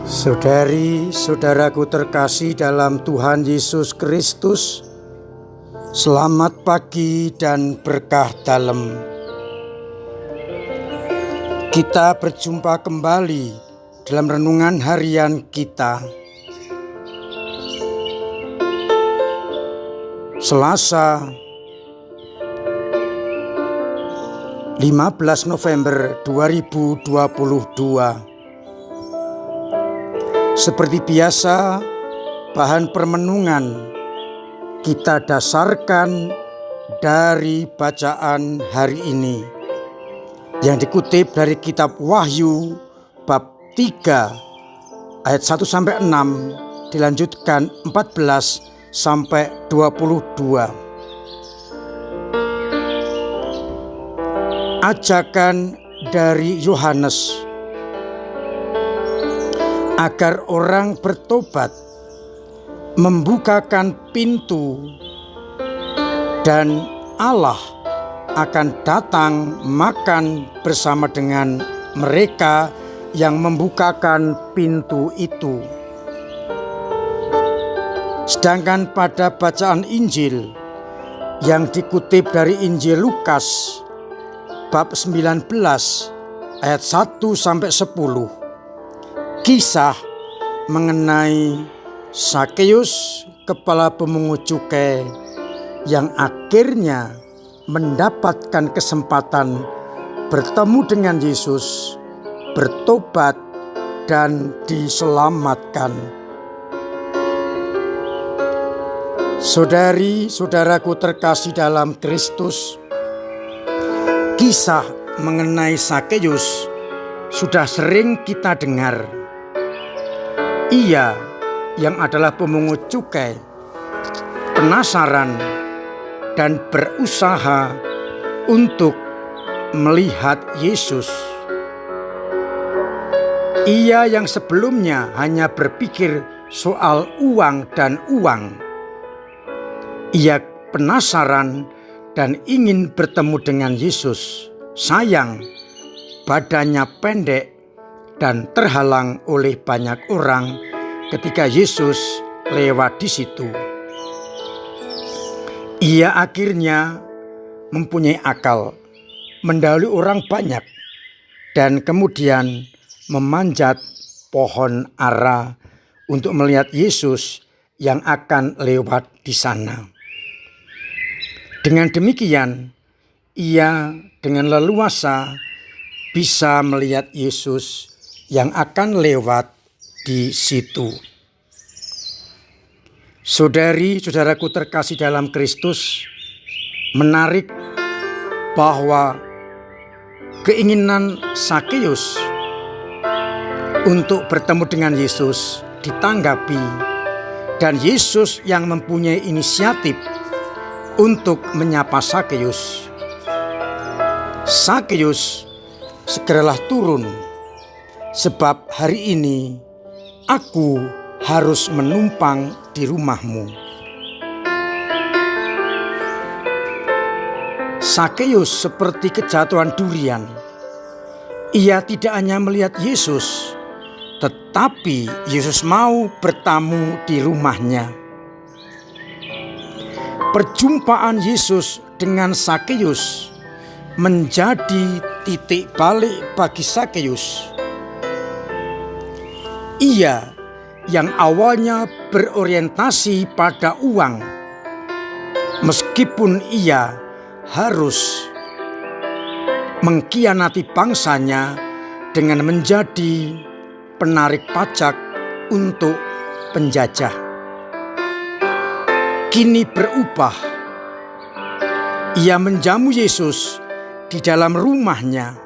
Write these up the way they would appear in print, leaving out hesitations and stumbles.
Saudari-saudaraku terkasih dalam Tuhan Yesus Kristus, selamat pagi dan berkah dalam. Kita berjumpa kembali dalam renungan harian kita. Selasa 15 November 2022. Seperti biasa, bahan permenungan kita dasarkan dari bacaan hari ini yang dikutip dari kitab Wahyu bab 3 ayat 1-6, dilanjutkan 14 sampai 22. Ajakan dari Yohanes agar orang bertobat, membukakan pintu, dan Allah akan datang makan bersama dengan mereka yang membukakan pintu itu. Sedangkan pada bacaan Injil yang dikutip dari Injil Lukas bab 19 ayat 1-10, kisah mengenai Sakeus, kepala pemungut cukai, yang akhirnya mendapatkan kesempatan bertemu dengan Yesus, bertobat, dan diselamatkan. Saudari-saudaraku terkasih dalam Kristus, kisah mengenai Sakeus sudah sering kita dengar. Ia yang adalah pemungut cukai, penasaran dan berusaha untuk melihat Yesus. Ia yang sebelumnya hanya berpikir soal uang dan uang. Ia penasaran dan ingin bertemu dengan Yesus. Sayang, badannya pendek dan terhalang oleh banyak orang ketika Yesus lewat di situ. Ia akhirnya mempunyai akal, mendahului orang banyak, dan kemudian memanjat pohon ara untuk melihat Yesus yang akan lewat di sana. Dengan demikian, ia dengan leluasa bisa melihat Yesus yang akan lewat di situ. Saudari-saudaraku terkasih dalam Kristus, menarik bahwa keinginan Sakeus untuk bertemu dengan Yesus ditanggapi, dan Yesus yang mempunyai inisiatif untuk menyapa Sakeus. Sakeus, segeralah turun, sebab hari ini aku harus menumpang di rumahmu. Sakeus seperti kejatuhan durian. Ia tidak hanya melihat Yesus, tetapi Yesus mau bertamu di rumahnya. Perjumpaan Yesus dengan Sakeus menjadi titik balik bagi Sakeus. Ia yang awalnya berorientasi pada uang, meskipun ia harus mengkhianati bangsanya dengan menjadi penarik pajak untuk penjajah, kini berubah. Ia menjamu Yesus di dalam rumahnya,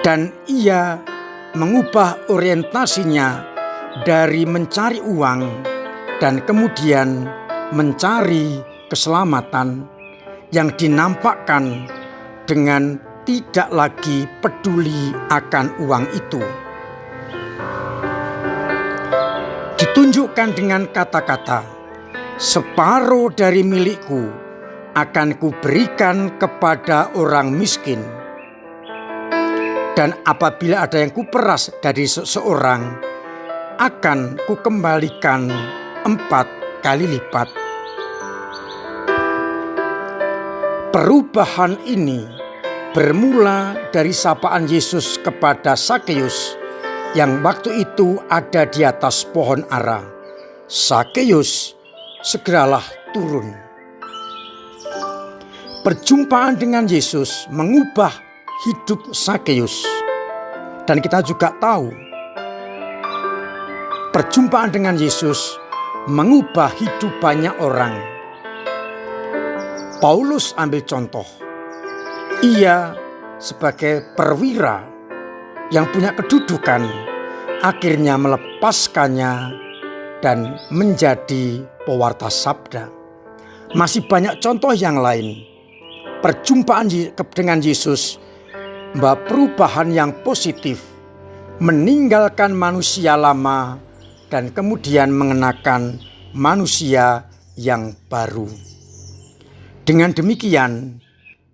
dan ia mengubah orientasinya dari mencari uang dan kemudian mencari keselamatan yang dinampakkan dengan tidak lagi peduli akan uang itu. Ditunjukkan dengan kata-kata, "Separuh dari milikku akan kuberikan kepada orang miskin." Dan apabila ada yang kuperas dari seseorang, akan kukembalikan 4 kali lipat. Perubahan ini bermula dari sapaan Yesus kepada Sakeus yang waktu itu ada di atas pohon ara. Sakeus, segeralah turun. Perjumpaan dengan Yesus mengubah hidup Sakeus. Dan kita juga tahu, perjumpaan dengan Yesus mengubah hidup banyak orang. Paulus ambil contoh. Ia sebagai perwira yang punya kedudukan, akhirnya melepaskannya dan menjadi pewarta sabda. Masih banyak contoh yang lain. Perjumpaan dengan Yesus membawa perubahan yang positif, meninggalkan manusia lama dan kemudian mengenakan manusia yang baru. Dengan demikian,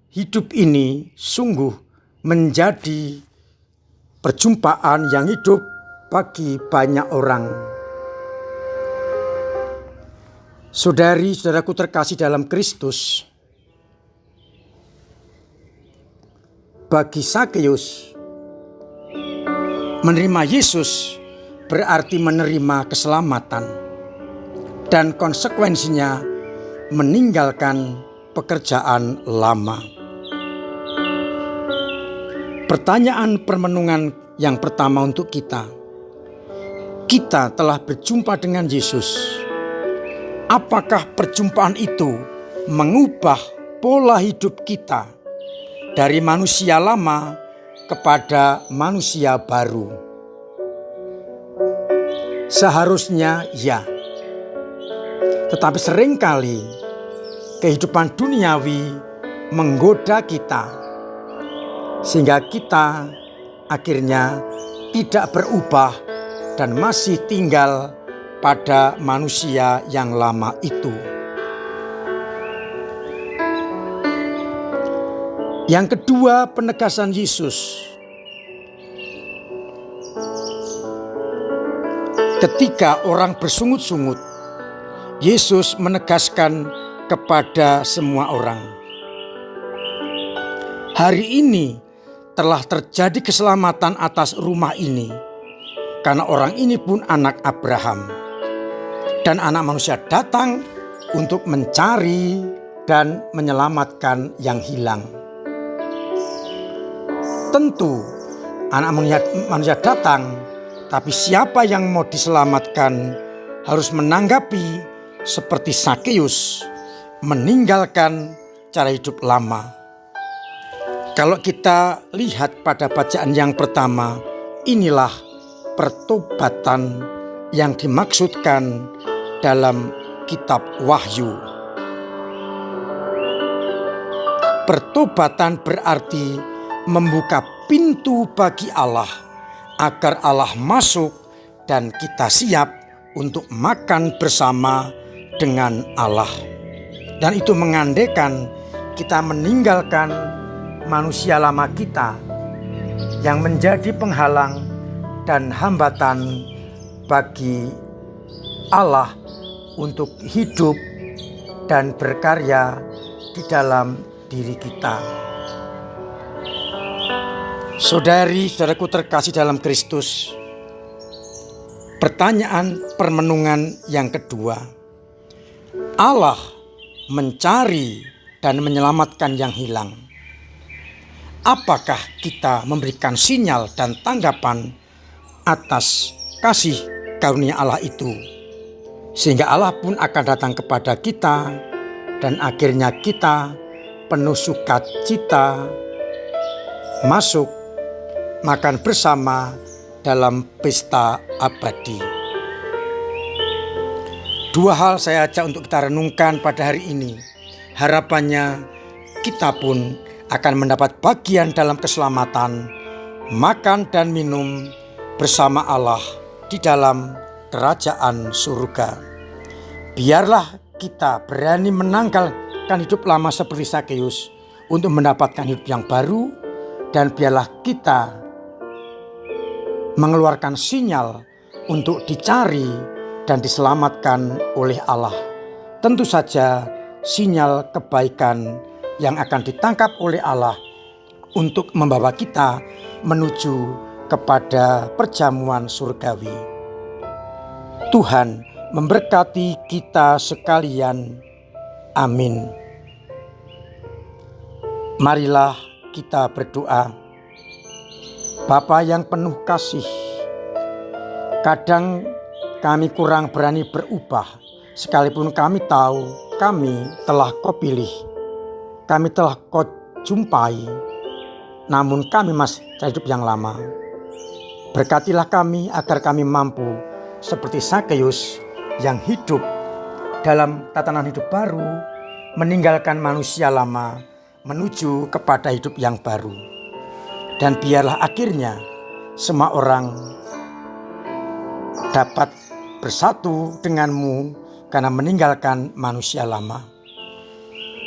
hidup ini sungguh menjadi perjumpaan yang hidup bagi banyak orang. Saudari-saudaraku terkasih dalam Kristus, bagi Sakeus, menerima Yesus berarti menerima keselamatan dan konsekuensinya meninggalkan pekerjaan lama. Pertanyaan permenungan yang pertama untuk kita. Kita telah berjumpa dengan Yesus. Apakah perjumpaan itu mengubah pola hidup kita dari manusia lama kepada manusia baru? Seharusnya ya. Tetapi seringkali kehidupan duniawi menggoda kita, sehingga kita akhirnya tidak berubah dan masih tinggal pada manusia yang lama itu. Yang kedua, penegasan Yesus. Ketika orang bersungut-sungut, Yesus menegaskan kepada semua orang, hari ini telah terjadi keselamatan atas rumah ini, karena orang ini pun anak Abraham. Dan anak manusia datang untuk mencari dan menyelamatkan yang hilang. Tentu anak manusia datang, tapi siapa yang mau diselamatkan harus menanggapi seperti Sakeus, meninggalkan cara hidup lama. Kalau kita lihat pada bacaan yang pertama, inilah pertobatan yang dimaksudkan dalam kitab Wahyu. Pertobatan berarti membuka pintu bagi Allah agar Allah masuk dan kita siap untuk makan bersama dengan Allah. Dan itu mengandaikan kita meninggalkan manusia lama kita yang menjadi penghalang dan hambatan bagi Allah untuk hidup dan berkarya di dalam diri kita. Saudari-saudaraku terkasih dalam Kristus, pertanyaan permenungan yang kedua. Allah mencari dan menyelamatkan yang hilang. Apakah kita memberikan sinyal dan tanggapan atas kasih karunia Allah itu, sehingga Allah pun akan datang kepada kita dan akhirnya kita penuh sukacita masuk makan bersama dalam pesta abadi. Dua hal saya ajak untuk kita renungkan pada hari ini. Harapannya kita pun akan mendapat bagian dalam keselamatan, makan dan minum bersama Allah di dalam kerajaan surga. Biarlah kita berani menanggalkan hidup lama seperti Sakeus untuk mendapatkan hidup yang baru, dan biarlah kita mengeluarkan sinyal untuk dicari dan diselamatkan oleh Allah. Tentu saja sinyal kebaikan yang akan ditangkap oleh Allah untuk membawa kita menuju kepada perjamuan surgawi. Tuhan memberkati kita sekalian. Amin. Marilah kita berdoa. Bapa yang penuh kasih, kadang kami kurang berani berubah, sekalipun kami tahu kami telah Kau pilih, kami telah Kau jumpai, namun kami masih hidup yang lama. Berkatilah kami agar kami mampu seperti Zakeus yang hidup dalam tatanan hidup baru, meninggalkan manusia lama menuju kepada hidup yang baru. Dan biarlah akhirnya semua orang dapat bersatu denganmu karena meninggalkan manusia lama.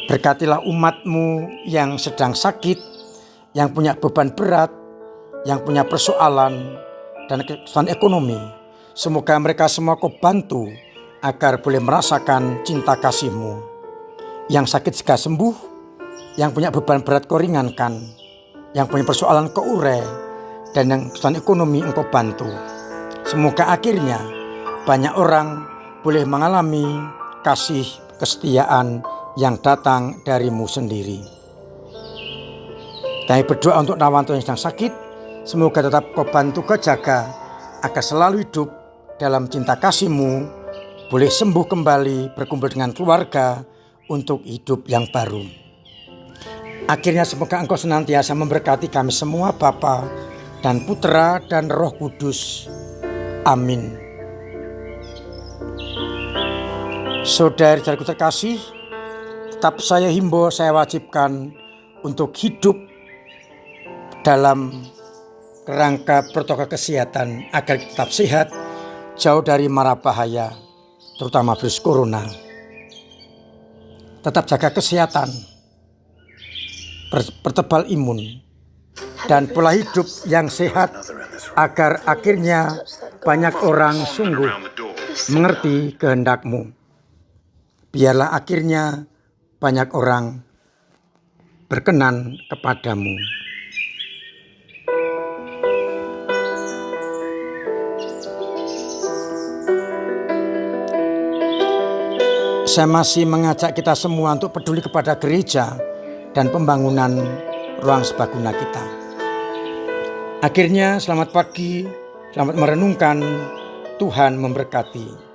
Berkatilah umat-Mu yang sedang sakit, yang punya beban berat, yang punya persoalan dan kesulitan ekonomi. Semoga mereka semua Kau bantu agar boleh merasakan cinta kasih-Mu. Yang sakit segera sembuh, yang punya beban berat Kau ringankan, yang punya persoalan Kau urai, dan yang kesulitan ekonomi Engkau bantu. Semoga akhirnya banyak orang boleh mengalami kasih kesetiaan yang datang dari-Mu sendiri. Kami berdoa untuk Nawanto yang sedang sakit, semoga tetap Kau bantu, Kau jaga agar selalu hidup dalam cinta kasih-Mu, boleh sembuh kembali, berkumpul dengan keluarga untuk hidup yang baru. Akhirnya semoga Engkau senantiasa memberkati kami semua, Bapa dan Putra dan Roh Kudus. Amin. Saudara-saudaraku terkasih, tetap saya himbau, saya wajibkan untuk hidup dalam kerangka protokol kesehatan agar tetap sehat, jauh dari mara bahaya, terutama virus corona. Tetap jaga kesehatan, pertebal imun, dan pola hidup yang sehat agar akhirnya banyak orang sungguh mengerti kehendak-Mu. Biarlah akhirnya banyak orang berkenan kepadamu. Saya masih mengajak kita semua untuk peduli kepada gereja dan pembangunan ruang serbaguna kita. Akhirnya selamat pagi, selamat merenungkan, Tuhan memberkati.